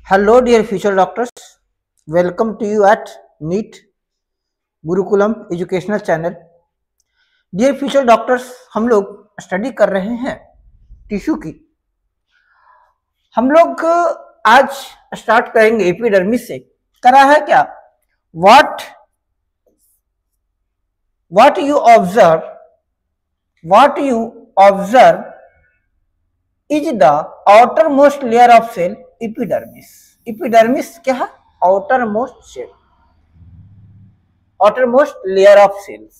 Hello, dear future doctors. Welcome to you at NEET Gurukulam educational channel. Dear future doctors, हम लोग study कर रहे हैं टिश्यू की। हम लोग आज स्टार्ट करेंगे एपिडर्मिस से। करा है क्या? what you observe is the outermost layer of cell, epidermis. epidermis क्या है? outermost layer of cells.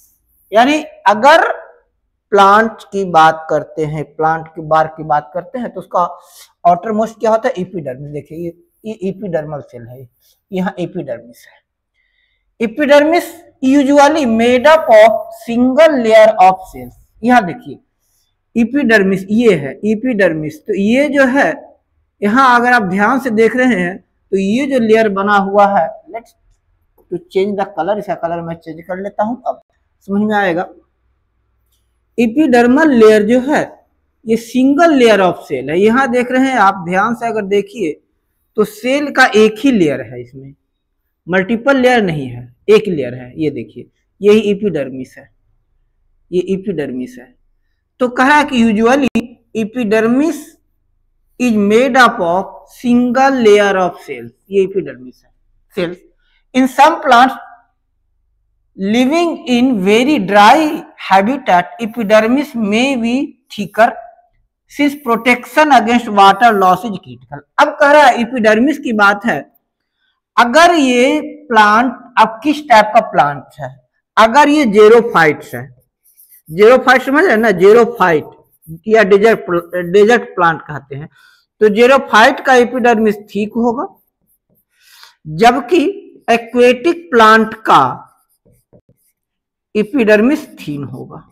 यानी अगर प्लांट की बात करते हैं, प्लांट की बार की बात करते हैं तो उसका आउटर मोस्ट क्या होता है? एपिडर्मिस। देखिए ये एपिडर्मल सेल है, यहाँ एपिडर्मिस है। Epidermis usually made up of single layer of cells. यहाँ देखिए एपिडर्मिस ये है एपिडर्मिस। तो ये जो है यहाँ अगर आप ध्यान से देख रहे हैं तो ये जो लेयर बना हुआ है, let's to change the colour, इसका कलर मैं चेंज कर लेता हूं, अब समझ में आएगा। एपिडर्मल लेयर जो है ये सिंगल लेयर ऑफ सेल है। यहां देख रहे हैं आप, ध्यान से अगर देखिए तो सेल का एक ही लेयर है, इसमें मल्टीपल लेयर नहीं है, एक लेयर है। ये देखिए यही एपिडर्मिस है, ये एपिडर्मिस है। तो कहा कि usually epidermis is made up of single layer of cells. ये एपिडर्मिस है cells. In some plants living in very dry habitat, epidermis may be thicker since protection against water loss is critical. अब कह रहा है epidermis की बात है। अगर ये प्लांट, अब किस टाइप का प्लांट है? अगर ये जेरोफाइट्स है, जेरोफाइट समझ रहे हैं ना, जेरोफाइट या डेजर्ट प्लांट कहते हैं, तो जेरोफाइट का एपिडर्मिस ठीक होगा, जबकि एक्वेटिक प्लांट का एपिडर्मिस थीन होगा।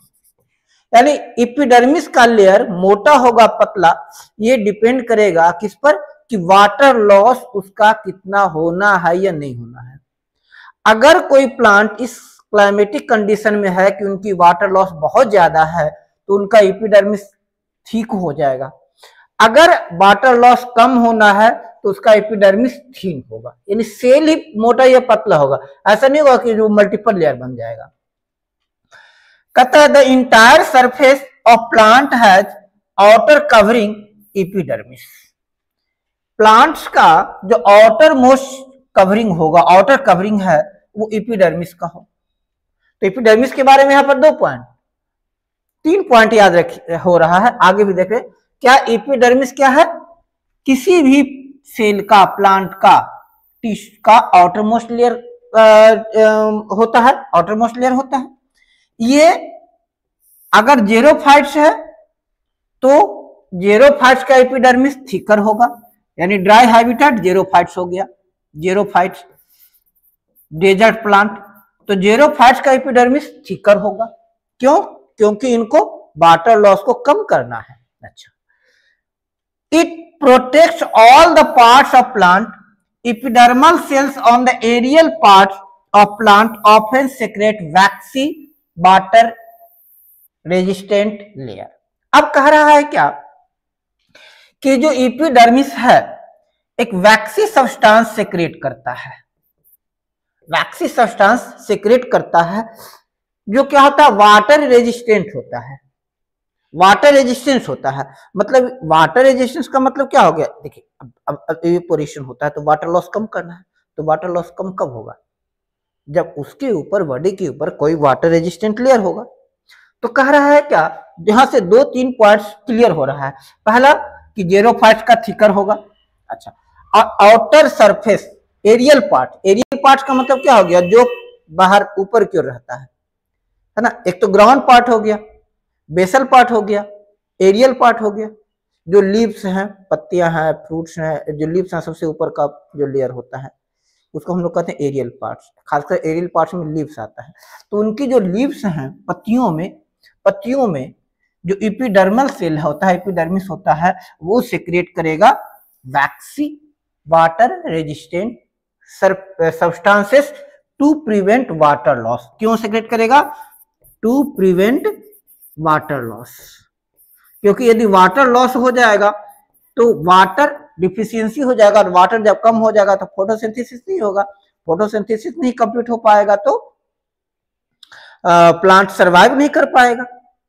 यानी एपिडर्मिस का लेयर मोटा होगा पतला, ये डिपेंड करेगा किस पर? कि वाटर लॉस उसका कितना होना है या नहीं होना है। अगर कोई प्लांट इस क्लाइमेटिक कंडीशन में है कि उनकी वाटर लॉस बहुत ज्यादा है तो उनका एपिडर्मिस ठीक हो जाएगा। अगर वाटर लॉस कम होना है तो उसका एपिडर्मिस थीन होगा, यानी सेल ही मोटा या पतला होगा। ऐसा नहीं होगा कि जो मल्टीपल लेयर बन जाएगा। कहता है the entire surface of plant has outer covering epidermis. Plants का जो आउटर मोस्ट कवरिंग होगा, आउटर कवरिंग है, वो एपिडर्मिस का हो। तो एपिडर्मिस के बारे में यहाँ पर 3 पॉइंट याद हो रहा है, आगे भी देख रहे। क्या एपिडर्मिस क्या है? किसी भी सेल का, प्लांट का, टिश्यू का आउटर मोस्ट लेयर होता है, आउटर मोस्ट लेयर होता है। ये अगर जेरोफाइट्स है तो जेरोफाइट्स का एपिडर्मिस थिकर होगा, यानी ड्राई हैबिटेट जेरोफाइट्स हो गया, जेरोफाइट्स डेजर्ट प्लांट, तो जेरोफाइट्स का एपिडर्मिस थिकर होगा। क्यों? क्योंकि इनको वाटर लॉस को कम करना है। अच्छा, it protects all the parts of plant. Epidermal cells on the aerial parts of plant often secrete waxy water resistant layer. अब कह रहा है क्या कि जो एपिडर्मिस है एक वैक्सी सब्सटेंस सेक्रेट करता है, वैक्सी सब्सटेंस सेक्रेट करता है जो क्या होता है? वाटर रेजिस्टेंट होता है। वाटर रेजिस्टेंस होता है, मतलब वाटर रेजिस्टेंस का मतलब क्या हो गया? देखिए अब इवेपोरेशन होता है तो वाटर लॉस कम करना है, तो वाटर लॉस कम कब होगा? जब उसके ऊपर, बॉडी के ऊपर कोई वाटर रेजिस्टेंट लेयर होगा। तो कह रहा है क्या, यहां से 2-3 पॉइंट्स क्लियर हो रहा है। पहला कि जेरोफाइट्स का थिकर होगा। अच्छा, और आउटर सरफेस एरियल पार्ट का मतलब क्या हो गया? जो बाहर ऊपर की ओर रहता है ना। एक तो ग्राउंड पार्ट हो गया, बेसल पार्ट हो गया, एरियल पार्ट हो गया। जो लीव्स हैं, पत्तियां हैं, फ्रूट्स हैं, जो लीव्स हैं सबसे ऊपर का जो लेयर होता है उसको हम लोग कहते हैं एरियल पार्ट्स। खासकर एरियल पार्ट्स में लीव्स आता है, तो उनकी जो लीव्स हैं पत्तियों में जो एपिडर्मल सेल होता है, एपिडर्मिस होता है, वो सेक्रेट करेगा waxy water resistant substances to prevent water loss. क्यों सेक्रेट करेगा? To prevent water loss. क्योंकि यदि वाटर लॉस हो जाएगा तो वाटर डिफिशियंसी हो जाएगा, और वाटर जब कम हो जाएगा तो फोटोसिंथेसिस नहीं होगा, फोटोसिंथेसिस नहीं कंप्लीट हो पाएगा तो प्लांट सरवाइव नहीं कर पाएगा,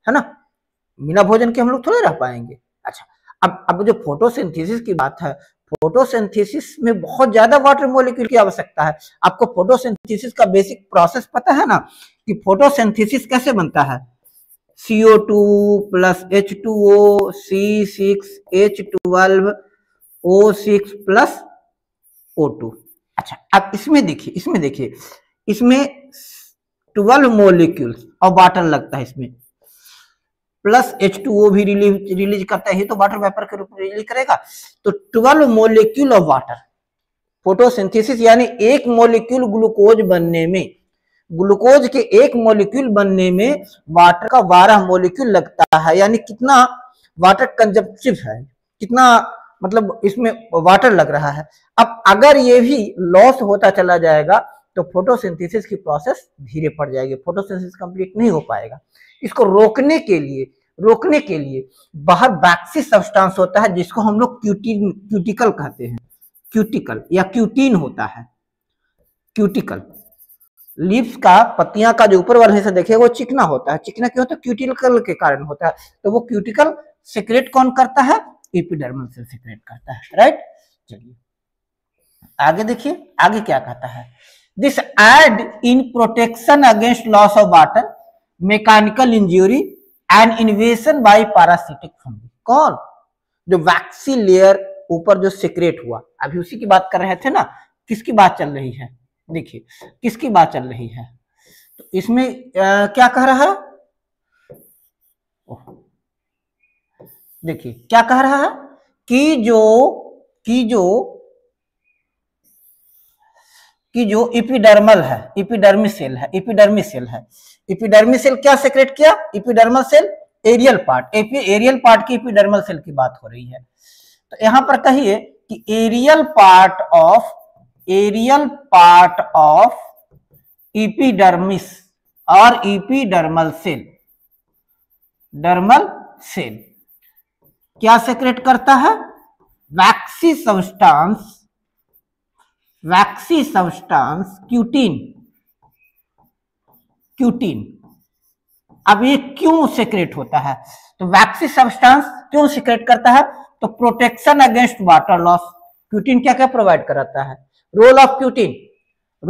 है ना। बिना भोजन के हम लोग थोड़े रह पाएंगे। अच्छा, अब जो फोटोसिंथेसिस की बात है, फोटोसिंथेसिस में बहुत ज्यादा वाटर मॉलिक्यूल की आवश्यकता है। आपको फोटोसिंथेसिस का बेसिक प्रोसेस पता है ना, कि फोटोसिंथेसिस कैसे बनता है, CO2 plus H2O C6H12 O6 plus O2। अच्छा, अब इसमें देखिए इसमें 12 मॉलिक्यूल्स और वाटर लगता है इसमें, प्लस H2O भी रिलीज करता है, ये तो वाटर वेपर के रूप में रिलीज करेगा। तो 12 मॉलिक्यूल ऑफ वाटर, फोटोसिंथेसिस यानी एक मॉलिक्यूल ग्लूकोज बनने में, ग्लूकोज के एक मॉलिक्यूल बनने में वाटर का 12 मॉलिक्यूल लगता है। यानी कितना वाटर कंजप्टिव है, कितना मतलब इसमें वाटर लग रहा है। अब अगर ये भी लॉस होता चला जाएगा तो फोटोसिंथेसिस की प्रोसेस धीरे पड़ जाएगी, फोटोसिंथेसिस कंप्लीट नहीं हो पाएगा। इसको रोकने के लिए बाहर वैक्सी सब्सटेंस होता है जिसको हम लोग क्यूटिकल कहते हैं, क्यूटिकल या क्यूटीन होता है। क्यूटिकल लीव्स का, पत्तियां का जो ऊपर वाला हिस्सा देखिए वो चिकना होता है। चिकना क्यों होता है? क्यूटिकल के कारण होता है। तो वो क्यूटिकल सिक्रेट कौन करता है? एपिडर्मल सेल सिक्रेट करता है, राइट। चलिए आगे देखिए, आगे क्या कहता है, this aid in protection against loss of water, mechanical injury and invasion by parasitic fungi. कौन? जो वैक्सी लेयर ऊपर जो सिक्रेट हुआ, अभी उसी की बात कर रहे थे ना। किसकी बात चल रही है? देखिए किसकी बात चल रही है, तो इसमें क्या कह रहा है, देखिए क्या कह रहा है कि जो एपिडर्मल है, एपिडर्मिस सेल है, एपिडर्मिस सेल क्या सेक्रेट किया? Epidermal cell aerial part, aerial part की एपिडर्मल सेल की बात हो रही है। तो यहां पर कहिए कि एरियल पार्ट ऑफ एपिडर्मिस और एपिडर्मल सेल क्या सेक्रेट करता है? वैक्सी सब्सटेंस क्यूटीन। अब ये क्यों सेक्रेट होता है? तो वैक्सी सब्सटेंस क्यों सेक्रेट करता है? तो protection against water loss. Cutin क्या क्या प्रोवाइड कराता है? Role of cutin. अब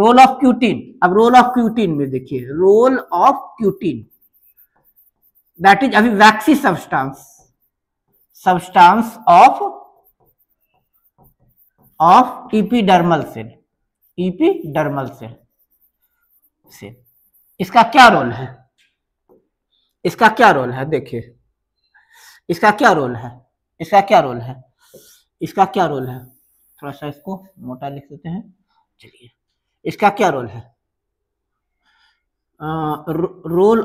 रोल ऑफ क्यूटीन में देखिए, role of cutin that is अभी waxy substance of epidermal cell इसका क्या रोल है? देखिए इसका क्या रोल है, थोड़ा सा इसको मोटा लिख देते हैं। चलिए इसका क्या रोल है? Role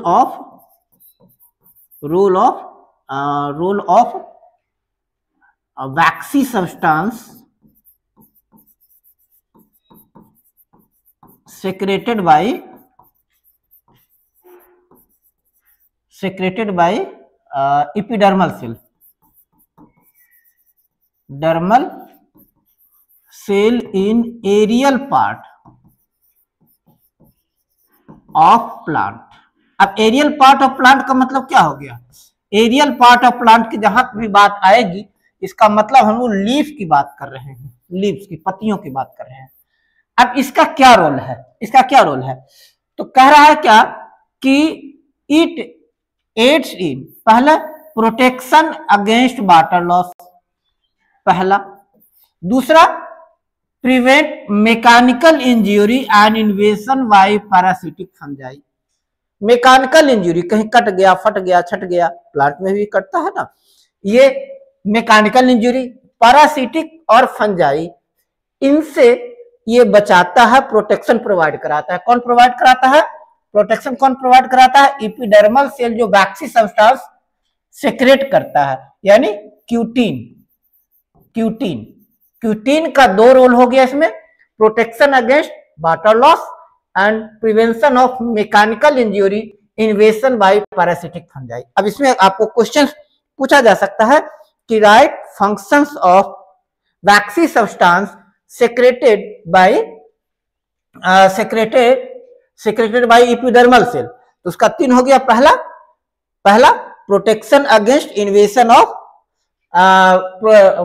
of waxy substance secreted by epidermal cell in aerial part of plant। अब एरियल पार्ट ऑफ प्लांट का मतलब क्या हो गया? एरियल पार्ट ऑफ प्लांट की जहां भी बात आएगी, इसका मतलब हम लोग लीफ की बात कर रहे हैं, लीव्स की पत्तियों की बात कर रहे हैं। अब इसका क्या रोल है? तो कह रहा है क्या कि इट एड्स इन, पहला प्रोटेक्शन अगेंस्ट वाटर लॉस, पहला। दूसरा prevent mechanical injury and invasion by parasitic fungi. Mechanical injury, कहीं कट गया, फट गया, छट गया, प्लांट में भी कटता है ना, ये मैकेनिकल इंजुरी, पैरासिटिक और फंजाई, इनसे ये बचाता है, प्रोटेक्शन प्रोवाइड कराता है। कौन प्रोवाइड कराता है? प्रोटेक्शन कौन प्रोवाइड कराता है? एपिडर्मल सेल जो वैक्सी सब्सटेंस सेक्रेट करता है, यानी क्यूटीन का दो रोल हो गया इसमें, protection against water loss and prevention of mechanical injury, invasion by parasitic fungi. अब इसमें आपको क्वेश्चन पूछा जा सकता है कि right functions of waxy substance secreted by secreted by epidermal cell. तो उसका 3 हो गया। पहला protection against invasion of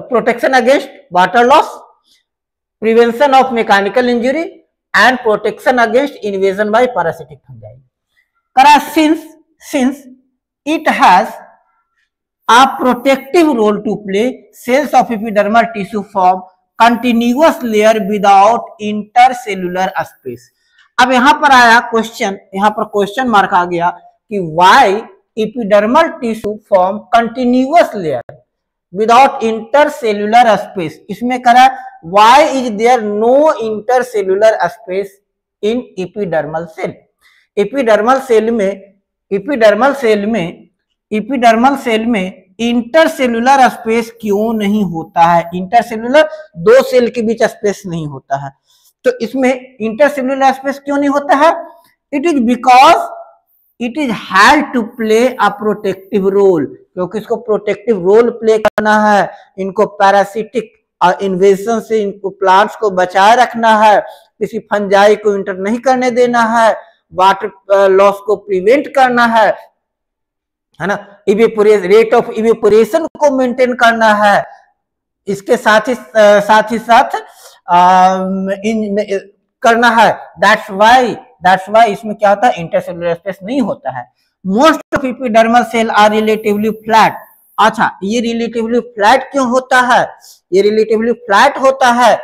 protection against water loss, prevention of mechanical injury and protection against invasion by parasitic fungi. करा since it has a protective role to play, cells of epidermal tissue form continuous layer without intercellular space। अब यहां पर आया question, यहां पर question mark आ गया कि why epidermal tissue form continuous layer without intercellular space। इसमें करा why is there no intercellular space in epidermal cell। Epidermal cell में इंटरसेलुलर स्पेस क्यों नहीं होता है? इंटरसेलुलर 2 सेल के बीच स्पेस नहीं होता है, तो इसमें इंटरसेलुलर स्पेस क्यों नहीं होता है? It is because it is had to play a protective role, क्योंकि इसको प्रोटेक्टिव रोल प्ले करना है, इनको पैरासिटिक इन्वेजन से इनको प्लांट्स को बचाए रखना है, किसी फंजाई को इंटर नहीं करने देना है, वाटर लॉस को प्रिवेंट करना है ना, रेट ऑफ इवेपोरेशन को मेंटेन करना है, इसके साथ ही करना है। दैट्स व्हाई इसमें क्या होता है? इंटरसेलुलर स्पेस नहीं होता है। Most of epidermal cell are relatively flat. अच्छा, ये रिलेटिवली फ्लैट क्यों होता है? ये रिलेटिवली फ्लैट होता है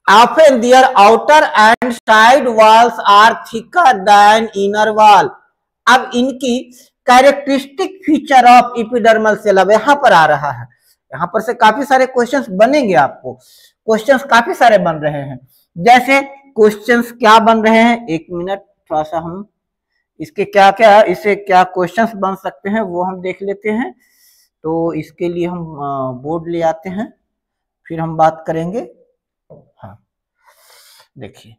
often their outer and side walls are thicker than inner wall। अब इनकी characteristic feature of epidermal cell अब यहां पर आ रहा है। यहां पर से काफी सारे क्वेश्चंस बनेंगे, आपको क्वेश्चंस काफी सारे बन रहे हैं। जैसे क्वेश्चंस क्या बन रहे हैं, 1 मिनट, थोड़ा सा हम इसके इससे क्या क्वेश्चंस बन सकते हैं वो हम देख लेते हैं। तो इसके लिए हम बोर्ड ले आते हैं, फिर हम बात करेंगे। हाँ, देखिए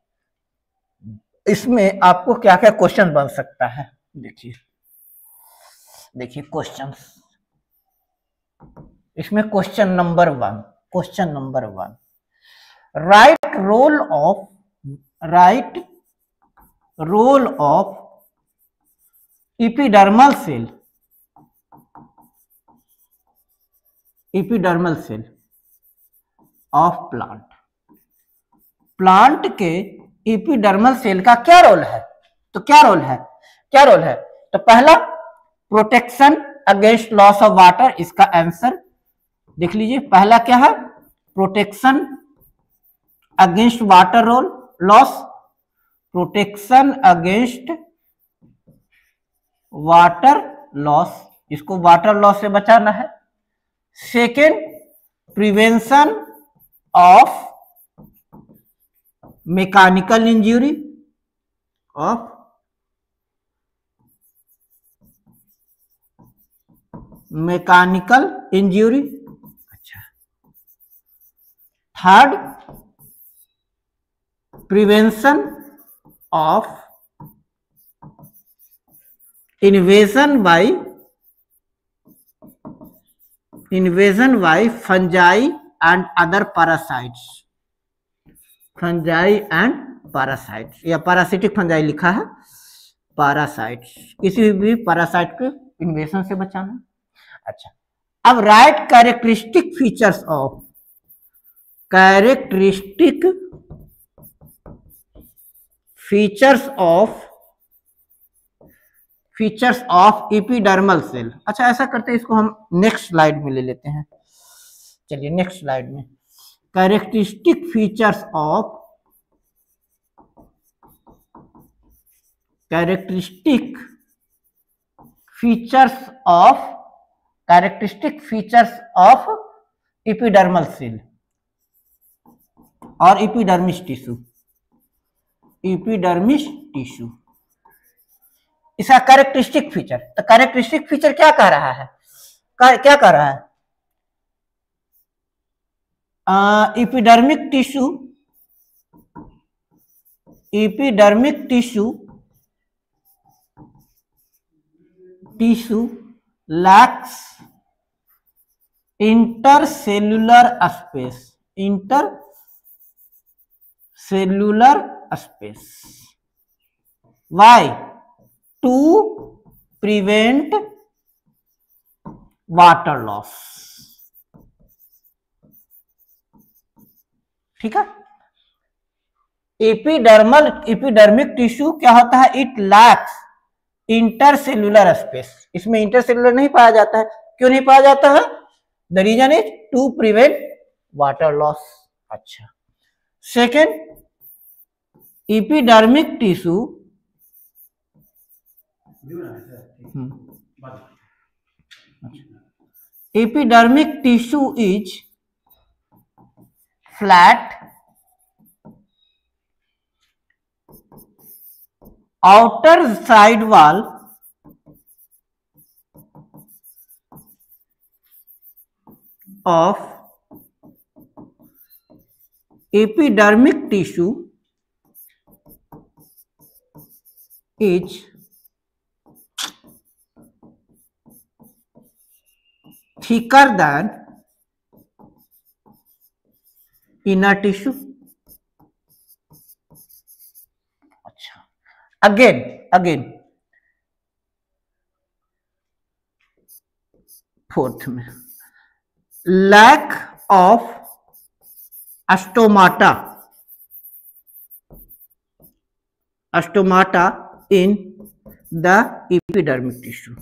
इसमें आपको क्या क्या क्वेश्चन बन सकता है। देखिए क्वेश्चंस, इसमें question number 1, right role of epidermal cell of plant के एपिडर्मल सेल का क्या रोल है? तो क्या रोल है? तो पहला protection against loss of water, इसका आंसर देख लीजिए। पहला क्या है? Protection against water loss, protection against water loss, इसको वाटर लॉस से बचाना है। Second, prevention of mechanical injury अच्छा। Third, prevention of invasion by fungi and other parasites, या पैरासिटिक फंजाई लिखा है, पैरासाइट्स, किसी भी पैरासाइट के इन्वेजन से बचाना। अच्छा, अब right characteristic features of epidermal cell. अच्छा, ऐसा करते हैं, इसको हम नेक्स्ट स्लाइड में ले लेते हैं। चलिए नेक्स्ट स्लाइड में characteristic features of epidermal cell और एपिडर्मिस टिश्यू, इसका कैरेक्टरिस्टिक फीचर। तो कैरेक्टरिस्टिक फीचर क्या कह रहा है? Epidermic tissue lacks intercellular space, intercellular space, why? To prevent water loss. ठीक है। एपिडर्मिक टिश्यू क्या होता है? It lacks intercellular space. इसमें इंटरसेल्यूलर नहीं पाया जाता है। क्यों नहीं पाया जाता है? The reason is to prevent water loss. अच्छा, second, epidermic tissue is flat outer side wall of epidermic tissue is thicker than inner tissue. Again fourth में, lack of stomata in the epidermic tissue.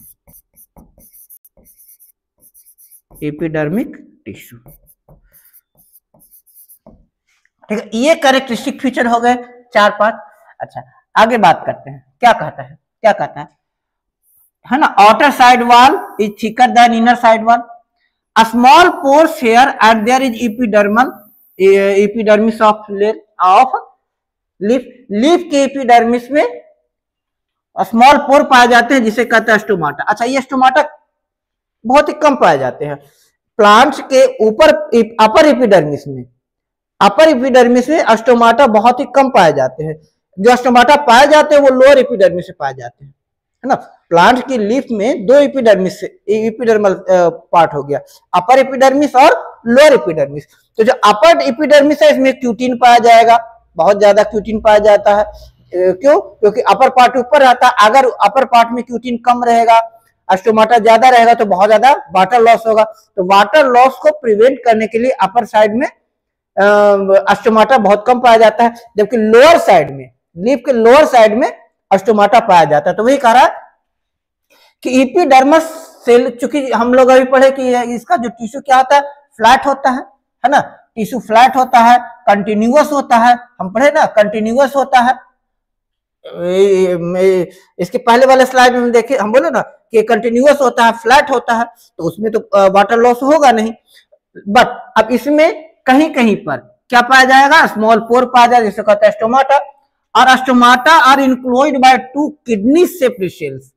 ठीक है, ये characteristic feature हो गए 4-5। अच्छा, आगे बात करते हैं। क्या कहता है ना? Outer side wall is thicker than inner side wall. A small pores here and there is epidermis of leaf के एपिडर्मिस में स्मॉल पोर पाए जाते हैं, जिसे कहते हैं स्टोमाटा। अच्छा, ये स्टोमाटा बहुत ही कम पाए जाते हैं प्लांट्स के ऊपर। अपर एपिडर्मिस में स्टोमाटा बहुत ही कम पाए जाते हैं। जो स्टोमाटा पाए जाते हैं वो लोअर एपिडर्मिस से पाए जाते हैं, है ना। प्लांट की लीफ में दो एपिडर्मल पार्ट हो गया, अपर एपिडर्मिस और लोअर एपिडर्मिस। तो जो अपर एपिडर्मिस है इसमें क्यूटिन पाया जाएगा, बहुत ज्यादा क्यूटिन पाया जाता है। क्यों? क्योंकि अपर पार्ट ऊपर रहता है। अगर अपर पार्ट में क्यूटिन कम रहेगा, स्टोमाटा ज्यादा रहेगा, तो बहुत ज्यादा वाटर लॉस होगा। तो वाटर लॉस को प्रिवेंट करने के लिए अपर साइड में स्टोमाटा बहुत कम पाया जाता है, जबकि लोअर साइड में, लीफ के लोअर साइड में स्टोमाटा पाया जाता है। तो वही कह रहा है कि एपिडर्मस सेल, चूंकि हम लोग अभी पढ़े कि इसका जो टिश्यू क्या होता है, फ्लैट होता है ना। टिश्यू फ्लैट होता है, कंटिन्यूअस होता है। हम पढ़े ना, कंटिन्यूअस होता है। इसके पहले वाले स्लाइड में देखे, हम बोले ना कि कंटिन्यूअस होता है, फ्लैट होता है, तो उसमें तो वाटर लॉस होगा नहीं। बट अब इसमें कहीं कहीं पर क्या पाया जाएगा? स्मॉल पोर पाया जाएगा, जिसे कहते हैं स्टोमाटा। और stomata are enclosed by 2 kidney shaped cells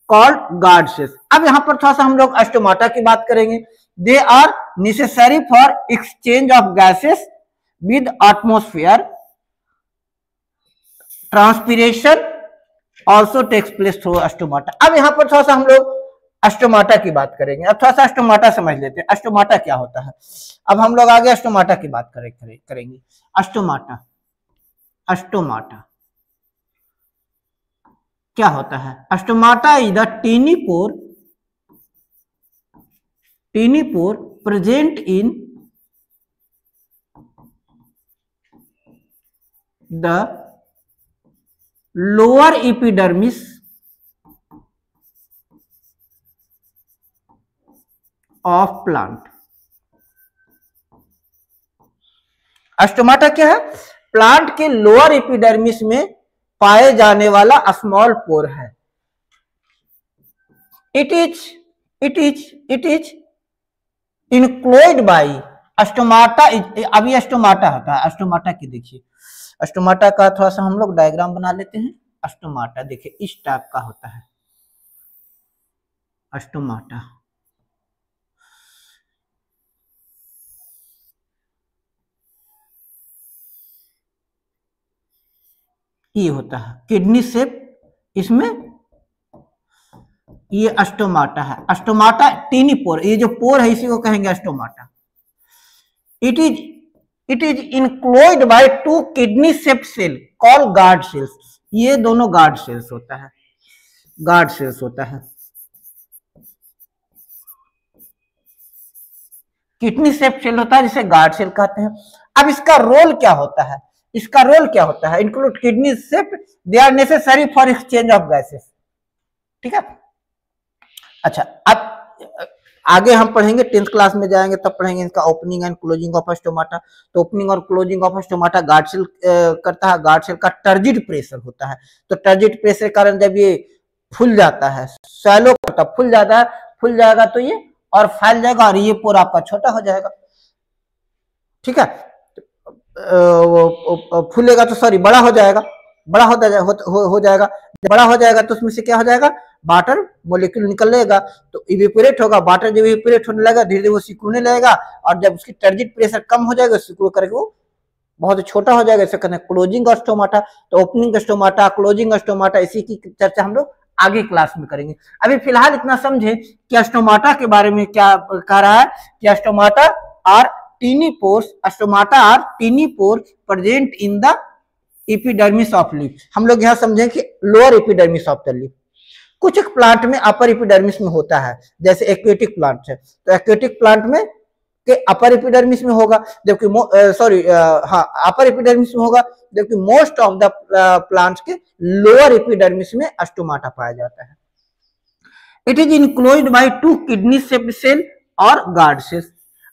called guard cells. अब यहां पर थोड़ा सा हम लोग स्टोमाटा की बात करेंगे। They are necessary for exchange of gases with atmosphere. Transpiration also takes place through stomata. अब यहां पर थोड़ा सा हम लोग स्टोमाटा की बात करेंगे। अब थोड़ा सा स्टोमाटा समझ लेते हैं, स्टोमाटा क्या होता है। अब हम लोग आगे स्टोमाटा की बात करेंगे। स्टोमाटा क्या होता है? Stomata is the tiny pore present in the lower epidermis of plant. Stomata क्या है? प्लांट के लोअर एपिडर्मिस में पाए जाने वाला स्मॉल पोर है। It is enclosed bye stomata. अभी स्टोमाटा होता है, स्टोमाटा की देखिए, स्टोमाटा का थोड़ा सा हम लोग डायग्राम बना लेते हैं। स्टोमाटा देखिए इस टाइप का होता है स्टोमाटा। ये होता है किडनी शेप, इसमें ये अस्टोमाटा है, अस्टोमाटा टीनी पोर, ये जो पोर है इसी को कहेंगे stomata. It is enclosed by two kidney shaped cell call guard cells. ये दोनों गार्ड सेल्स होता है, गार्ड सेल्स होता है। किडनी शेप सेल होता है जिसे गार्ड सेल कहते हैं। अब इसका रोल क्या होता है, इसका रोल क्या होता है? Include kidney shape, they are necessary for exchange of gases. ठीक है, अच्छा अब आगे हम पढ़ेंगे, 10th क्लास में जाएंगे तब पढ़ेंगे इसका opening and closing of stomata. तो ओपनिंग और closing of stomata guard cell करता है। गार्ड सेल का टर्जिड प्रेशर होता है, तो टर्जिड प्रेशर के कारण जब ये फूल जाता है, शैलो तब फूल जाता है, फूल जाएगा तो ये और फैल जाएगा और ये पोर आपका छोटा हो जाएगा। ठीक है, फूलेगा तो सॉरी बड़ा हो जाएगा, बड़ा हो जाएगा, बड़ा हो जाएगा तो उसमें से क्या हो जाएगा, वाटर मोलिक्यूल निकलेगा, तो इवेपोरेट होगा। वाटर जब इवेपोरेट होने लगेगा धीरे धीरे वो सिकुड़ने लगेगा, और जब उसकी टर्जिड प्रेशर कम हो जाएगा सिकुड़ करके वो बहुत छोटा हो जाएगा। इसे कहते हैं क्लोजिंग स्टोमाटा। तो ओपनिंग स्टोमाटा, क्लोजिंग स्टोमाटा, इसी की चर्चा हम लोग आगे क्लास में करेंगे। अभी फिलहाल इतना समझे कि स्टोमाटा के बारे में क्या कह रहा है कि stomata are tiny pores, stomata are tiny pores present in the epidermis of leaf. हम लोग यहाँ समझें कि lower epidermis of the leaf. कुछ प्लांट में अपर एपिडर्मिस में होता है, जैसे एक्वेटिक प्लांट है, तो एक्वेटिक प्लांट में के अपर एपिडर्मिस में होगा, जबकि अपर एपिडर्मिस में होगा, जबकि मोस्ट ऑफ द प्लांट्स के लोअर एपिडर्मिस में स्टोमाटा पाया जाता है। It is enclosed by two kidney shaped cell और guard cells.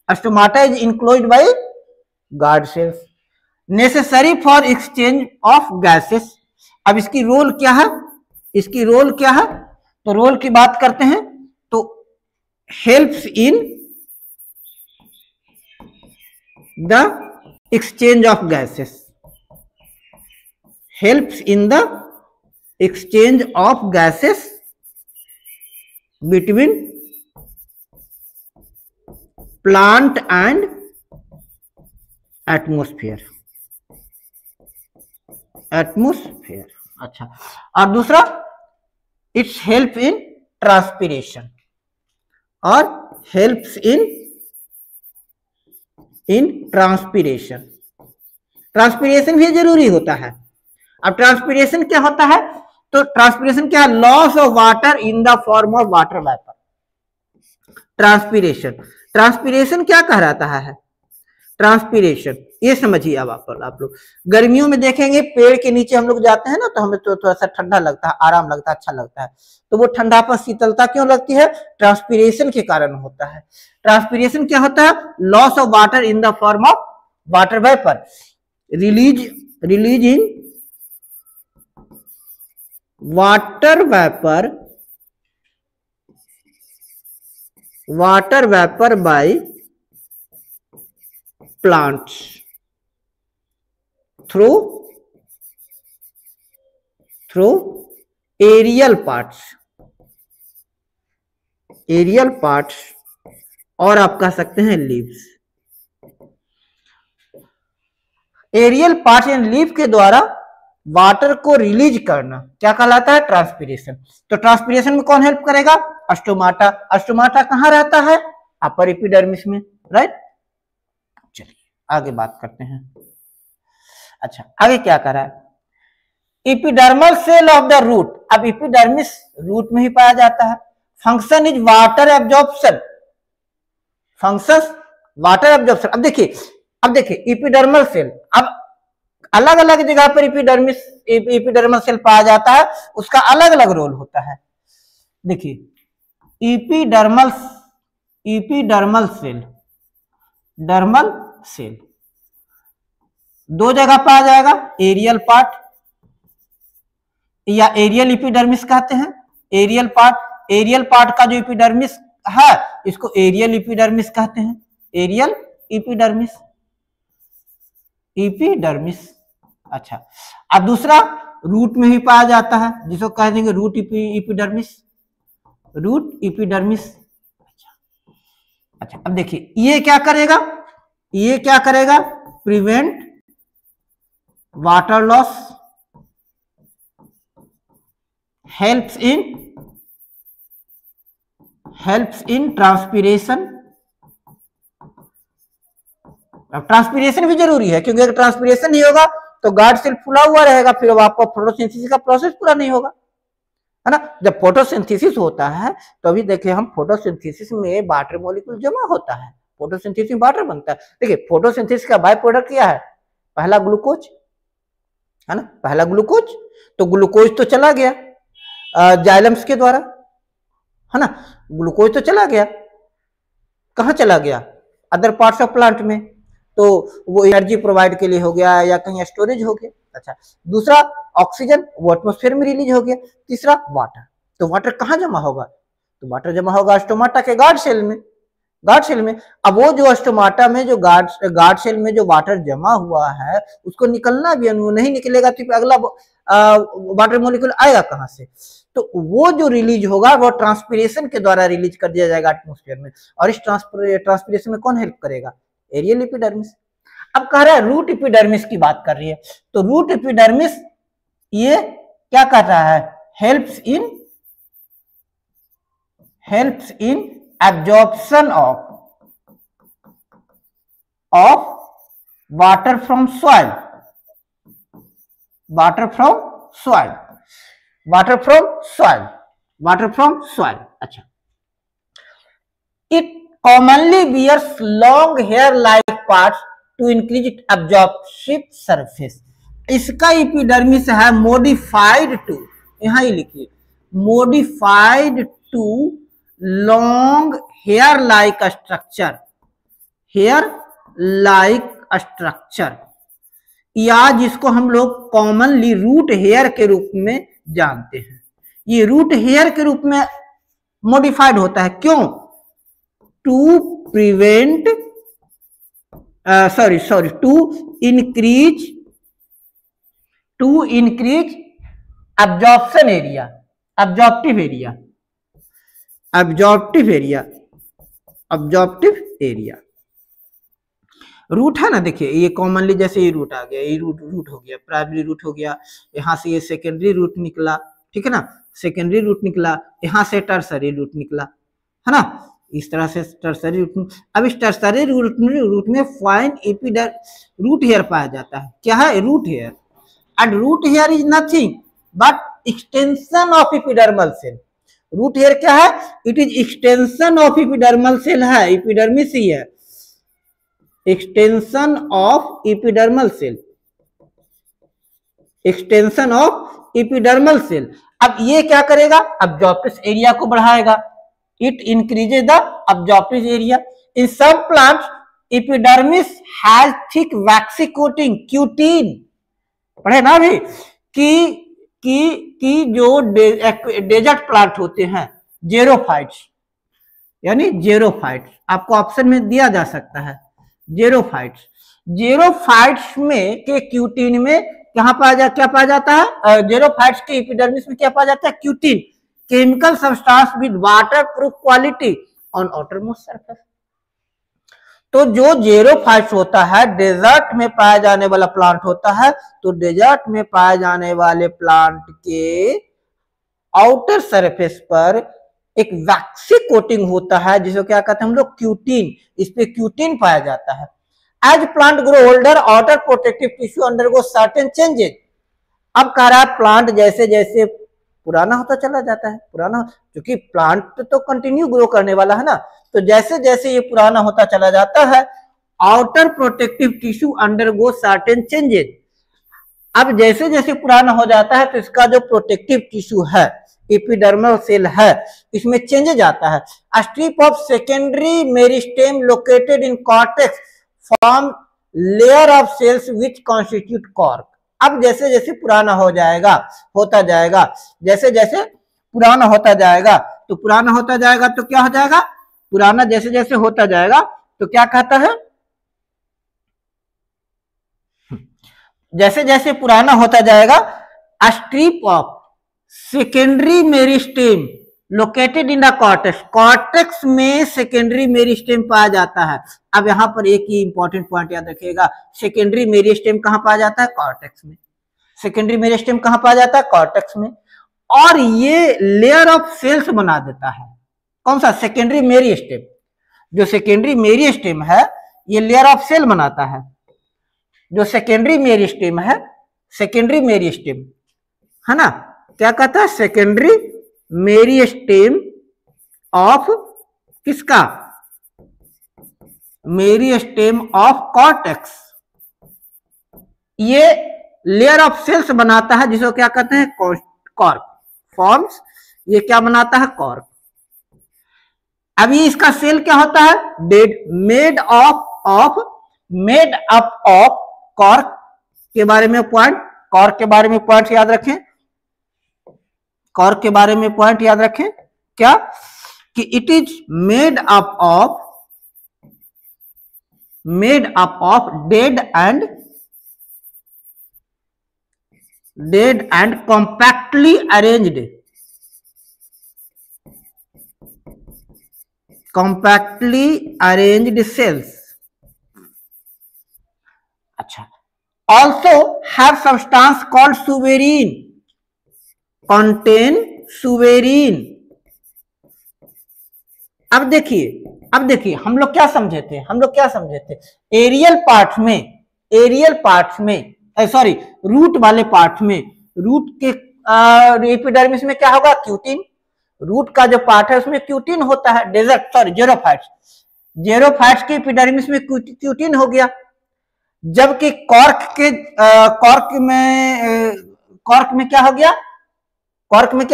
Stomata is enclosed by guard cells necessary for exchange of gases. अब इसकी रोल क्या है, इसकी रोल क्या है, तो रोल की बात करते हैं तो helps in the exchange of gases, helps in the exchange of gases between plant and atmosphere, atmosphere. अच्छा, और दूसरा इट्स हेल्प इन ट्रांसपीरेशन और हेल्प्स इन ट्रांसपीरेशन। ट्रांसपीरेशन भी जरूरी होता है। अब ट्रांसपीरेशन क्या होता है, तो ट्रांसपीरेशन क्या है, loss of water in the form of water vapour. Transpiration, transpiration क्या कहलाता है, ट्रांसपीरेशन ये समझिए। अब आप लोग गर्मियों में देखेंगे पेड़ के नीचे हम लोग जाते हैं ना, तो हमें तो थोड़ा सा ठंडा लगता है, आराम लगता है, अच्छा लगता है। तो वो ठंडापन शीतलता क्यों लगती है, ट्रांसपीरेशन के कारण होता है। ट्रांसपीरेशन क्या होता है, loss of water in the form of water vapour, release in water vapour by plants through aerial parts और आप कह सकते हैं leaves. Aerial parts and leaf के द्वारा वाटर को रिलीज करना क्या कहलाता है, ट्रांसपीरेशन। तो ट्रांसपीरेशन में कौन हेल्प करेगा, स्टोमाटा। स्टोमाटा कहां रहता है, अपर एपिडर्मिस में, राइट। आगे बात करते हैं। अच्छा, आगे क्या कर रहा है, epidermal cell of the root. अब एपिडर्मिस रूट में ही पाया जाता है। Function is water absorption, function water absorption. अब देखिए एपिडर्मल सेल, अब अलग अलग जगह पर एपिडर्मल सेल पाया जाता है, उसका अलग अलग रोल होता है। देखिए एपिडर्मल सेल, डर्मल सेल दो जगह पाया जाएगा, एरियल पार्ट या एरियल एपिडर्मिस कहते हैं। एरियल पार्ट का जो एपिडर्मिस है इसको एरियल एपिडर्मिस कहते हैं, एरियल एपिडर्मिस। अच्छा, अब दूसरा रूट में ही पाया जाता है जिसको कह देंगे रूट एपिडर्मिस। अच्छा, अब देखिए ये क्या करेगा, prevent water loss, helps in helps in transpiration. अब ट्रांसपीरेशन भी जरूरी है, क्योंकि अगर ट्रांसपीरेशन नहीं होगा तो गार्ड सेल फुला हुआ रहेगा, फिर अब आपका फोटोसिंथेसिस का प्रोसेस पूरा नहीं होगा, है ना। जब फोटोसिंथेसिस होता है तो अभी देखिए हम फोटोसिंथेसिस में वाटर मॉलिक्यूल जमा होता है, फोटोसिंथेसिस में वाटर बनता है। देखिए फोटोसिंथेसिस का बाय प्रोडक्ट क्या है, पहला ग्लूकोज, है ना, पहला ग्लूकोज। तो ग्लूकोज तो चला गया जाइलम्स के द्वारा, है ना, ग्लूकोज तो चला गया, कहाँ चला गया, अदर पार्ट्स ऑफ प्लांट में, तो वो एनर्जी प्रोवाइड के लिए हो गया या कहीं स्टोरेज हो गया। अच्छा, दूसरा ऑक्सीजन, वो एटमॉस्फेयर में रिलीज हो गया। तीसरा वाटर, तो वाटर कहाँ जमा होगा, तो वाटर जमा होगा स्टोमाटा के गार्ड सेल में, गार्ड सेल में। अब वो जो स्टोमाटा में जो गार्ड सेल में जो वाटर जमा हुआ है उसको निकलना भी नहीं निकलेगा, तो अगला वाटर मॉलिक्यूल आएगा कहाँ से, तो वो जो रिलीज होगा वो ट्रांसपीरेशन के द्वारा रिलीज कर दिया जाएगा एटमॉस्फेयर में। और इस ट्रांसपीरेशन में कौन हेल्प करेगा, एरियल एपिडर्मिस। अब कह रहा है रूट एपिडर्मिस की बात कर रही है, तो रूट एपिडर्मिस ये क्या कर रहा है, helps in absorption of water from soil, water from soil, water from soil, water from soil। अच्छा, it commonly wears long hair like parts to increase its absorptive surface। इसका एपिडर्मिस है modified to, यहां ही लिखिए, modified to long hair like structure, hair like structure, या जिसको हम लोग commonly root hair के रूप में जानते हैं। ये रूट हेयर के रूप में मॉडिफाइड होता है, क्यों, to prevent to increase absorption area, absorptive area. Root है ना, देखिए ये कॉमनली जैसे ये रूट आ गया, ये रूट हो गया, प्राइमरी रूट हो गया, यहाँ से ये सेकेंडरी रूट निकला, ठीक है ना, सेकेंडरी रूट निकला, यहाँ से टर्सरी रूट निकला, है ना, इस तरह से टर्सरी रूट। अब इस टर्सरी रूट में फाइन रूट हेयर पाया जाता है। क्या है, root hair. And root hair is nothing but extension of epidermal cell. Root hair क्या है, it is extension of epidermal cell है, एपिडर्मिस ही है, extension of epidermal cell, extension of epidermal cell. अब ये क्या करेगा, अब्जॉर्प्टिव एरिया को बढ़ाएगा, it increases the absorptive area. In some plants epidermis has thick waxy coating, cutin, पढ़े ना अभी, कि जो डेजर्ट प्लांट होते हैं, जेरोफाइट्स, यानी जेरोफाइट्स, आपको ऑप्शन में दिया जा सकता है, जेरोफाइट्स। जेरोफाइट्स में के क्यूटीन में क्या पाया जाता है, जेरोफाइट्स के एपिडर्मिस में क्या पाया जाता है, cutin, chemical substance with water proof quality on outermost surface. तो जो जेरोफाइट्स होता है डेजर्ट में पाया जाने वाला प्लांट होता है, तो डेजर्ट में पाए जाने वाले प्लांट के आउटर सरफेस पर एक वैक्सी कोटिंग होता है, जिसे क्या कहते हैं हम लोग, क्यूटीन, इस पे क्यूटीन पाया जाता है। As plant grow older outer protective tissue undergo certain changes. अब कह रहा है प्लांट जैसे जैसे पुराना होता चला जाता है, पुराना, क्योंकि प्लांट तो कंटिन्यू ग्रो करने वाला है ना, तो जैसे जैसे ये पुराना होता चला जाता है, outer protective tissue undergo certain changes. अब जैसे जैसे पुराना हो जाता है तो इसका जो प्रोटेक्टिव टिश्यू है, एपिडर्मल सेल है, इसमें चेंजेज आता है। A strip of secondary meristem located in cortex form layer of cells which constitute cork। अब जैसे जैसे पुराना हो जाएगा, होता जाएगा, जैसे जैसे पुराना होता जाएगा, तो पुराना होता जाएगा तो क्या हो जाएगा, पुराना जैसे जैसे होता जाएगा तो क्या कहता है, जैसे जैसे पुराना होता जाएगा, a strip of secondary meristem located in the cortex, cortex में सेकेंडरी मेरिस्टेम पाया जाता है। अब यहां पर एक ही इंपॉर्टेंट पॉइंट याद रखिएगा, सेकेंडरी मेरिस्टेम कहां पाया जाता है, कॉर्टेक्स में। सेकेंडरी मेरिस्टेम कहां पाया जाता है, कॉर्टेक्स में। और ये लेयर ऑफ सेल्स बना देता है, कौन सा? Secondary meristem. जो सेकेंडरी मेरिस्टेम है ये लेयर ऑफ सेल बनाता है। जो सेकेंडरी मेरिस्टेम है, सेकेंडरी मेरिस्टेम है ना, क्या कहता है? सेकेंडरी मेरिस्टेम ऑफ किसका? Meristem of cortex. ये लेयर ऑफ सेल्स बनाता है जिसको क्या कहते हैं? Cork forms. ये क्या बनाता है? कॉर्क। अभी इसका सेल क्या होता है? मेड अप ऑफ कॉर्क के बारे में पॉइंट, कॉर्क के बारे में पॉइंट याद रखें, कॉर्क के बारे में पॉइंट याद रखें क्या? कि it is made up of dead and compactly arranged cells. अच्छा, also have substance called suberin, contain suberin। अब देखिए हम लोग क्या समझे थे? एरियल पार्ट्स में सॉरी रूट वाले पार्ट में, रूट के एपिडर्मिस में क्या होगा? क्यूटिन। रूट का जो पार्ट है उसमें क्यूटिन होता है। जेरोफाइट्स के एपिडर्मिस में क्यूटिन हो गया, जबकि कॉर्क में क्या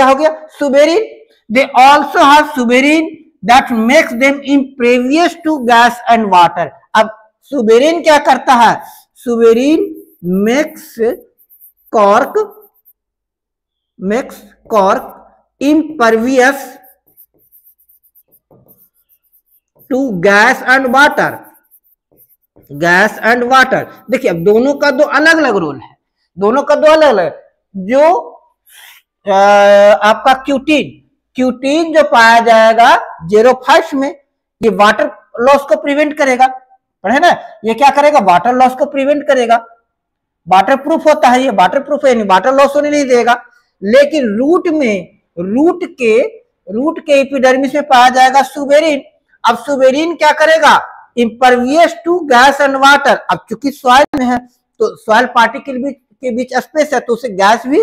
हो गया? Suberin. They also have suberin that makes them impervious to gas and water. अब सुबेरिन क्या करता है? Suberin makes cork impervious to gas and water। देखिए अब दोनों का दो अलग अलग रोल है, जो आपका क्यूटीन जो पाया जाएगा जेरोफाइट्स में, ये वाटर लॉस को प्रिवेंट करेगा, पढ़े ना? ये क्या करेगा? वाटर लॉस को प्रिवेंट करेगा। वाटर प्रूफ होता है, ये वाटर प्रूफ है, वाटर लॉस होने नहीं देगा। लेकिन रूट के एपिडर्मिस में पाया जाएगा सुबेरिन। अब सुबेरिन क्या करेगा? Impervious to gas and water. अब चूंकि सॉइल में है तो सॉइल पार्टिकल के बीच स्पेस है, तो उसे गैस भी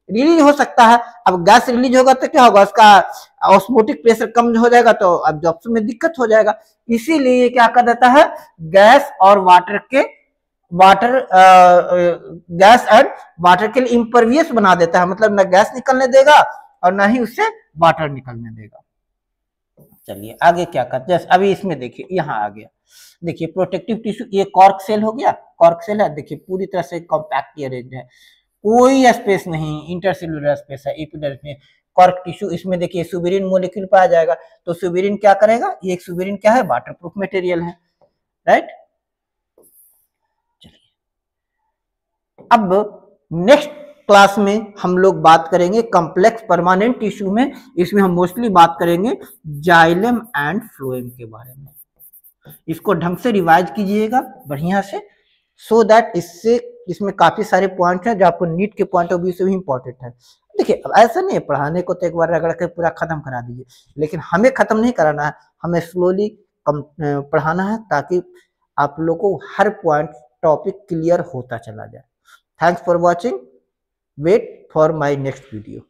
रिलीज हो सकता है। अब गैस रिलीज होगा तो क्या होगा? उसका ऑस्मोटिक प्रेशर कम हो जाएगा, तो एब्जॉर्प्शन में दिक्कत हो जाएगा। इसीलिए क्या कर देता है? गैस एंड वाटर के लिए इम्परवियस बना देता है, मतलब ना गैस निकलने देगा और ना ही उससे वाटर निकलने देगा। चलिए आगे क्या करते हैं? अभी इसमें देखिए, यहाँ आ गया, देखिए प्रोटेक्टिव टिश्यू, ये कॉर्क सेल हो गया, कॉर्क सेल है, देखिए पूरी तरह से कॉम्पैक्टली अरेंज्ड है, कोई स्पेस नहीं, इंटरसेलुलर स्पेस है एपिडर्मिस में। कॉर्क टिश्यू, इसमें देखिए सुबेरिन मोलिक्यूल पाया जाएगा, तो सुबेरिन क्या करेगा? ये एक सुबेरिन क्या है? वाटरप्रूफ मटेरियल है, राइट। चलिए अब नेक्स्ट क्लास में हम लोग बात करेंगे कॉम्प्लेक्स परमानेंट टिश्यू में। इसमें हम मोस्टली बात करेंगे जाइलम एंड फ्लोएम के बारे में। इसको ढंग से रिवाइज कीजिएगा बढ़िया से, सो दैट इसमें काफी सारे पॉइंट हैं जो आपको नीट के पॉइंट ऑफ व्यू से भी इंपॉर्टेंट है। देखिए अब ऐसा नहीं है पढ़ाने को तो एक बार रगड़ के पूरा खत्म करा दीजिए, लेकिन हमें खत्म नहीं कराना है, हमें स्लोली पढ़ाना है ताकि आप लोगों को हर पॉइंट टॉपिक क्लियर होता चला जाए। Thanks for watching, wait for my next video।